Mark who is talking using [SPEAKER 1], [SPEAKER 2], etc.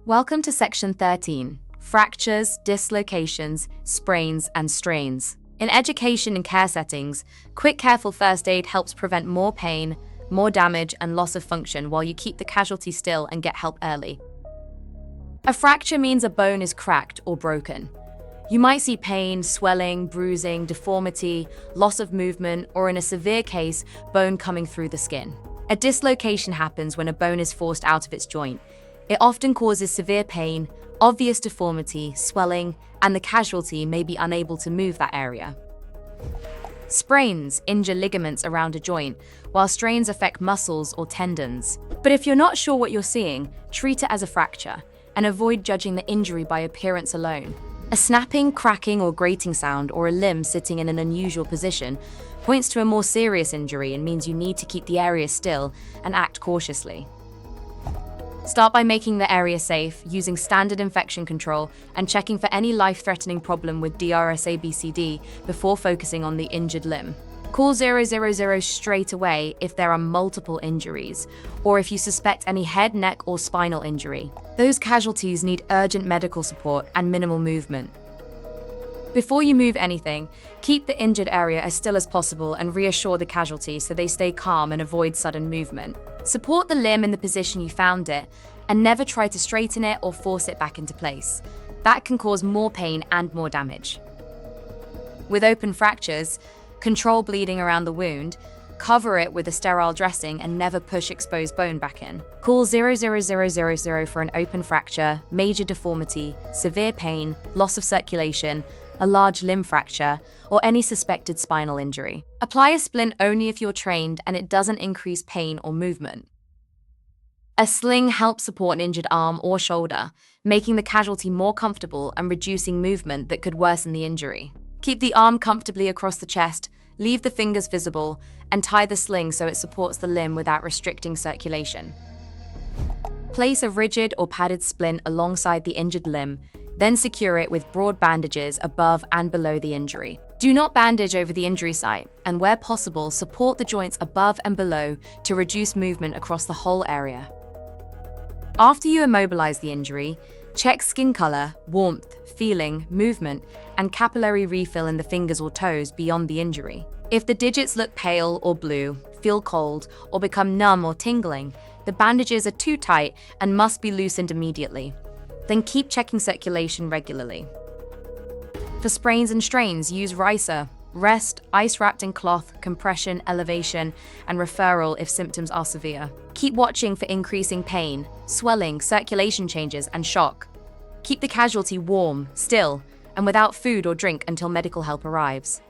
[SPEAKER 1] Welcome to Section 13, Fractures, Dislocations, Sprains, and Strains. In education and care settings, quick, careful first aid helps prevent more pain, more damage, and loss of function while you keep the casualty still and get help early. A fracture means a bone is cracked or broken. You might see pain, swelling, bruising, deformity, loss of movement, or in a severe case, bone coming through the skin. A dislocation happens when a bone is forced out of its joint. It often causes severe pain, obvious deformity, swelling, and the casualty may be unable to move that area. Sprains injure ligaments around a joint, while strains affect muscles or tendons. But if you're not sure what you're seeing, treat it as a fracture and avoid judging the injury by appearance alone. A snapping, cracking, or grating sound, or a limb sitting in an unusual position, points to a more serious injury and means you need to keep the area still and act cautiously. Start by making the area safe, using standard infection control, and checking for any life-threatening problem with DRS ABCD before focusing on the injured limb. Call 000 straight away if there are multiple injuries, or if you suspect any head, neck, or spinal injury. Those casualties need urgent medical support and minimal movement. Before you move anything, keep the injured area as still as possible and reassure the casualty so they stay calm and avoid sudden movement. Support the limb in the position you found it, and never try to straighten it or force it back into place. That can cause more pain and more damage. With open fractures, control bleeding around the wound, cover it with a sterile dressing, and never push exposed bone back in. Call 00000 for an open fracture, major deformity, severe pain, loss of circulation, a large limb fracture, or any suspected spinal injury. Apply a splint only if you're trained and it doesn't increase pain or movement. A sling helps support an injured arm or shoulder, making the casualty more comfortable and reducing movement that could worsen the injury. Keep the arm comfortably across the chest, leave the fingers visible, and tie the sling so it supports the limb without restricting circulation. Place a rigid or padded splint alongside the injured limb, then secure it with broad bandages above and below the injury. Do not bandage over the injury site, and where possible, support the joints above and below to reduce movement across the whole area. After you immobilize the injury, check skin color, warmth, feeling, movement, and capillary refill in the fingers or toes beyond the injury. If the digits look pale or blue, feel cold, or become numb or tingling, the bandages are too tight and must be loosened immediately. Then keep checking circulation regularly. For sprains and strains, use RICER, rest, ice wrapped in cloth, compression, elevation, and referral if symptoms are severe. Keep watching for increasing pain, swelling, circulation changes, and shock. Keep the casualty warm, still, and without food or drink until medical help arrives.